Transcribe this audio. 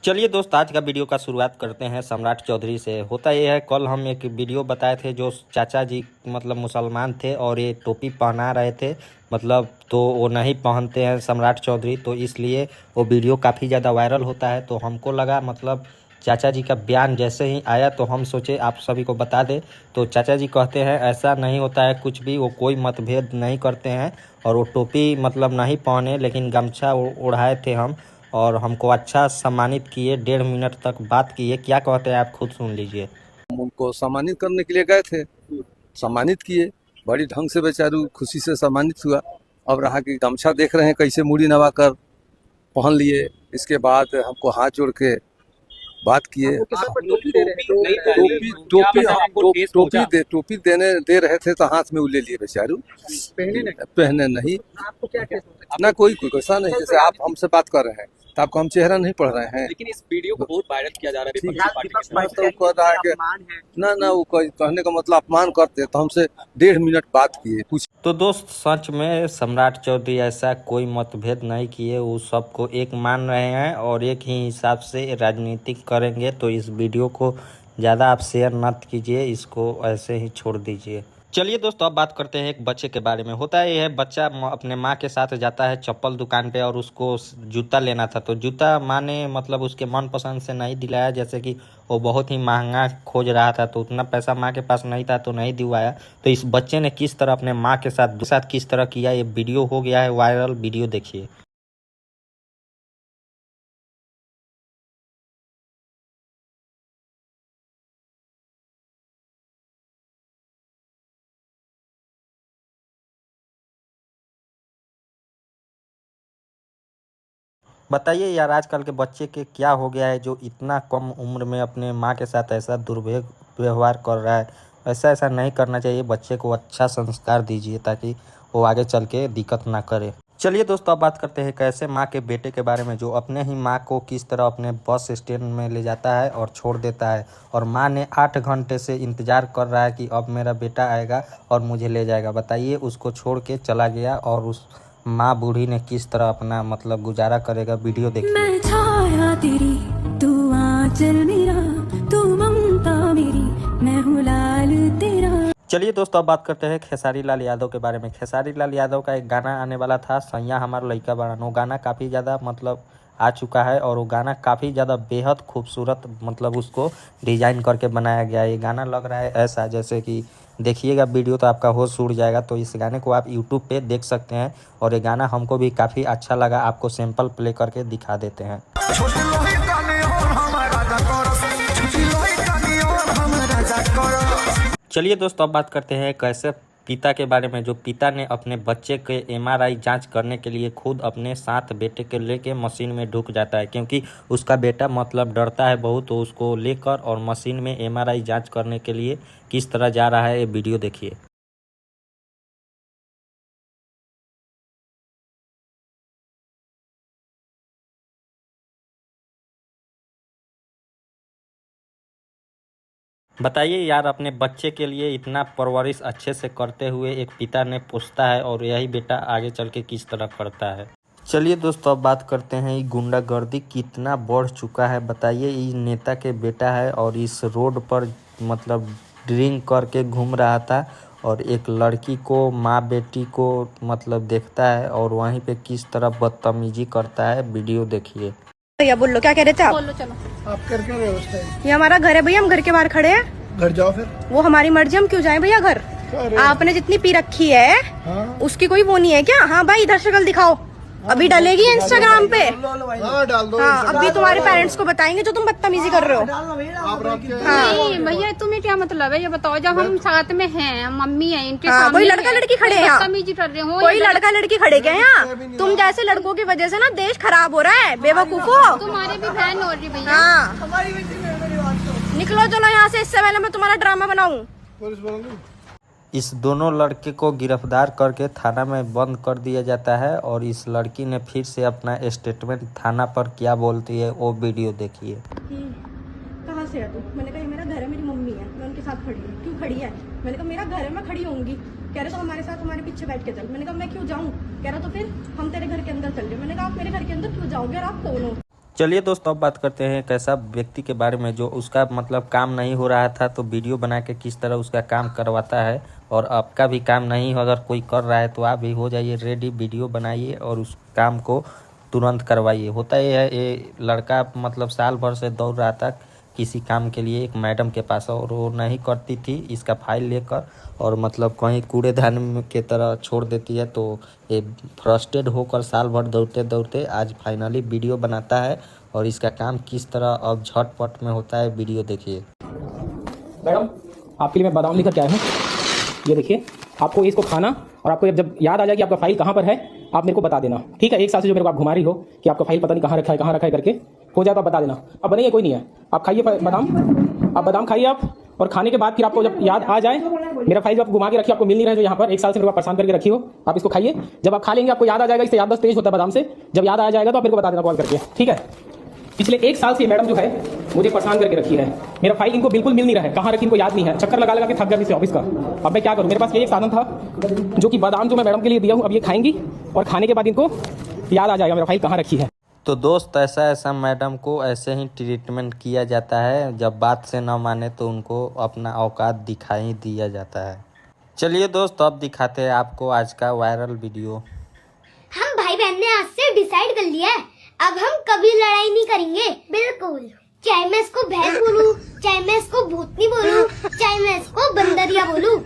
चलिए दोस्त, आज का वीडियो का शुरुआत करते हैं सम्राट चौधरी से। होता यह है, कल हम एक वीडियो बताए थे जो चाचा जी मतलब मुसलमान थे और ये टोपी पहना रहे थे, मतलब तो वो नहीं पहनते हैं सम्राट चौधरी, तो इसलिए वो वीडियो काफ़ी ज़्यादा वायरल होता है। तो हमको लगा मतलब चाचा जी का बयान जैसे ही आया तो हम सोचे आप सभी को बता दें। तो चाचा जी कहते हैं ऐसा नहीं होता है कुछ भी, वो कोई मतभेद नहीं करते हैं और वो टोपी मतलब नहीं पहने लेकिन गमछा ओढ़ाए थे हम और हमको अच्छा सम्मानित किए। 1.5 मिनट तक बात किए। क्या कहते हैं आप खुद सुन लीजिए। उनको सम्मानित करने के लिए गए थे, सम्मानित किए, बड़ी ढंग से बेचारू खुशी से सम्मानित हुआ। अब रहा कि गमछा देख रहे हैं कैसे मुड़ी नवा कर पहन लिए। इसके बाद हमको हाथ जोड़ के बात किए। टोपी दे रहे थे तो हाथ में वो ले लिए बेचारू, पहने नहीं। ना कोई ऐसा नहीं, जैसे आप हमसे बात कर रहे हैं तो आपको हम चेहरा नहीं पढ़ रहे हैं। लेकिन इस वीडियो को बहुत वायरल किया जा रहा है। ना वो कहने का मतलब अपमान करते तो हमसे 1.5 मिनट बात किए कुछ। तो दोस्त, सच में सम्राट चौधरी ऐसा कोई मतभेद नहीं किए, वो सबको एक मान रहे हैं और एक ही हिसाब से राजनीति करेंगे। तो इस वीडियो को ज़्यादा आप शेयर मत कीजिए, इसको ऐसे ही छोड़ दीजिए। चलिए दोस्तों, अब बात करते हैं एक बच्चे के बारे में। होता है, बच्चा अपने माँ के साथ जाता है चप्पल दुकान पे और उसको जूता लेना था, तो जूता माँ ने मतलब उसके मन पसंद से नहीं दिलाया, जैसे कि वो बहुत ही महंगा खोज रहा था तो उतना पैसा माँ के पास नहीं था तो नहीं दिलवाया। तो इस बच्चे ने किस तरह अपने माँ के साथ किस तरह किया, ये वीडियो हो गया है वायरल। वीडियो देखिए। बताइए यार, आजकल के बच्चे के क्या हो गया है जो इतना कम उम्र में अपने माँ के साथ ऐसा दुर्व्यवहार कर रहा है। ऐसा नहीं करना चाहिए। बच्चे को अच्छा संस्कार दीजिए ताकि वो आगे चल के दिक्कत ना करे। चलिए दोस्तों, अब बात करते हैं कैसे माँ के बेटे के बारे में, जो अपने ही माँ को किस तरह अपने बस स्टैंड में ले जाता है और छोड़ देता है और माँ ने 8 घंटे से इंतज़ार कर रहा है कि अब मेरा बेटा आएगा और मुझे ले जाएगा। बताइए, उसको छोड़ के चला गया और उस माँ बूढ़ी ने किस तरह अपना मतलब गुजारा करेगा। वीडियो देखिए। मैं छाया तेरी, तू आंचल मेरा, तू ममता मेरी, मैं हूँ लाल तेरा। चलिए दोस्तों, अब बात करते हैं खेसारी लाल यादव के बारे में। खेसारी लाल यादव का एक गाना आने वाला था, सैया हमारा लइका बड़ा। वो गाना काफ़ी ज़्यादा मतलब आ चुका है और वो गाना काफ़ी ज़्यादा बेहद खूबसूरत मतलब उसको डिज़ाइन करके बनाया गया है। ये गाना लग रहा है ऐसा जैसे कि देखिएगा वीडियो तो आपका होश उड़ जाएगा। तो इस गाने को आप यूट्यूब पे देख सकते हैं और ये गाना हमको भी काफ़ी अच्छा लगा। आपको सैंपल प्ले करके दिखा देते हैं। चलिए दोस्तों, अब बात करते हैं कैसे पिता के बारे में, जो पिता ने अपने बच्चे के MRI जांच करने के लिए खुद अपने साथ बेटे के लेके मशीन में ढुक जाता है, क्योंकि उसका बेटा मतलब डरता है बहुत। तो उसको लेकर और मशीन में MRI जांच करने के लिए किस तरह जा रहा है, ये वीडियो देखिए। बताइए यार, अपने बच्चे के लिए इतना परवरिश अच्छे से करते हुए एक पिता ने पूछता है और यही बेटा आगे चल के किस तरह करता है। चलिए दोस्तों, अब बात करते हैं ये गुंडागर्दी कितना बढ़ चुका है। बताइए, ये नेता के बेटा है और इस रोड पर मतलब ड्रिंक करके घूम रहा था और एक लड़की को माँ बेटी को मतलब देखता है और वहीं पे किस तरह बदतमीजी करता है। वीडियो देखिए। भैया बोलो, क्या कह रहे थे आप? बोलो चलो। आप कर क्या रहे हो उस टाइम? ये हमारा घर है भैया, हम घर के बाहर खड़े हैं। घर जाओ फिर। वो हमारी मर्जी, हम क्यों जाएं भैया घर? आपने जितनी पी रखी है उसकी कोई वो नहीं है क्या? हाँ भाई, इधर शक्ल दिखाओ। अभी डालेगी इंस्टाग्राम पे। डाल दो। हाँ, अभी तुम्हारे पेरेंट्स को बताएंगे जो तुम बदतमीजी कर रहे हो। नहीं भैया, तुम्हें क्या मतलब है ये बताओ? जब हम साथ में हैं, मम्मी है, इनके सामने कोई लड़का लड़की खड़े हैं यहाँ? बदतमीजी कर रहे हो? कोई लड़का लड़की खड़े क्या यहाँ? तुम जैसे लड़कों की वजह से ना देश खराब हो रहा है, बेवकूफो। तुम्हारी भी बहन हो रही भैया। हाँ, निकलो चलो यहाँ से, इससे पहले मैं तुम्हारा ड्रामा बनाऊं। इस दोनों लड़के को गिरफ्तार करके थाना में बंद कर दिया जाता है और इस लड़की ने फिर से अपना स्टेटमेंट थाना पर क्या बोलती है वो वीडियो देखिए। कहाँ से है तू? मैंने कहा ये मेरा घर है, मेरी मम्मी है, मैं उनके साथ खड़ी हूँ। क्यों खड़ी है? मैंने कहा मेरा घर है, मैं खड़ी होंगी। कह रहे तो हमारे साथ हमारे पीछे बैठ के चल। मैंने कहा मैं क्यों जाऊँ? कह रहा तो फिर हम तेरे घर के अंदर चल रहे। मैंने कहा आप मेरे घर के अंदर क्यों जाओगे और आप कौन हो? चलिए दोस्तों अब बात करते हैं एक ऐसा व्यक्ति के बारे में जो उसका मतलब काम नहीं हो रहा था तो वीडियो बना के किस तरह उसका काम करवाता है। और आपका भी काम नहीं अगर कोई कर रहा है तो आप भी हो जाइए रेडी, वीडियो बनाइए और उस काम को तुरंत करवाइए। होता ये है, ये लड़का मतलब साल भर से दौड़ रहा था किसी काम के लिए एक मैडम के पास और वो नहीं करती थी इसका फाइल लेकर और मतलब कहीं कूड़ेदान के तरह छोड़ देती है। तो ये फ्रस्ट्रेटेड होकर साल भर दौड़ते दौड़ते आज फाइनली वीडियो बनाता है और इसका काम किस तरह अब झटपट में होता है वीडियो देखिए। मैडम आपके लिए मैं बादाम लेकर के आया हूँ, ये देखिए। आपको इसको खाना और आपको जब याद आ जाए कि आपका फाइल कहाँ पर है आप मेरे को बता देना, ठीक है। एक साल से जो मेरे को आप घुमा रही हो कि आपका फाइल पता नहीं कहाँ रखा है करके, हो जाए तो आप बता देना। अब बनाइए कोई नहीं है, आप खाइए बादाम, आप बादाम खाइए आप। और खाने के बाद फिर आपको जब याद आ जाए मेरा फाइल जो आप घुमा के रखिए आपको मिल नहीं रहा है जो यहाँ पर एक साल से मेरे को परेशान करके रखी हो, आप इसको खाइए। जब आप खा लेंगे आपको याद आ जाएगा, इससे याददाश्त तेज होता है बादाम से। जब याद आ जाएगा तो आप मेरे को बता देना कॉल करके, ठीक है। पिछले एक साल से मैडम जो है मुझे परेशान करके रखी है, मेरा फाइल इनको बिल्कुल मिल नहीं रहा है, कहाँ रखी इनको याद नहीं है। चक्कर लगा लगा के थक गया इस ऑफिस का। अब मैं क्या करूँ, मेरे पास ये एक साधन था जो कि बादाम जो मैं मैडम के लिए दिया हूँ, अब ये खाएंगी और खाने के बाद इनको याद आ जाएगा मेरा फाइल कहाँ रखी है। तो दोस्त ऐसा मैडम को ऐसे ही ट्रीटमेंट किया जाता है, जब बात से न माने तो उनको अपना औकात दिखाई दिया जाता है। चलिए दोस्त अब दिखाते हैं आपको आज का वायरल वीडियो। हम भाई बहन ने आज से डिसाइड कर लिया है, अब हम कभी लड़ाई नहीं करेंगे। बिल्कुल, चाहे मैं इसको भैंस बोलूं, चाहे मैं इसको भूतनी बोलूं, चाहे मैं इसको बंदरिया बोलूं।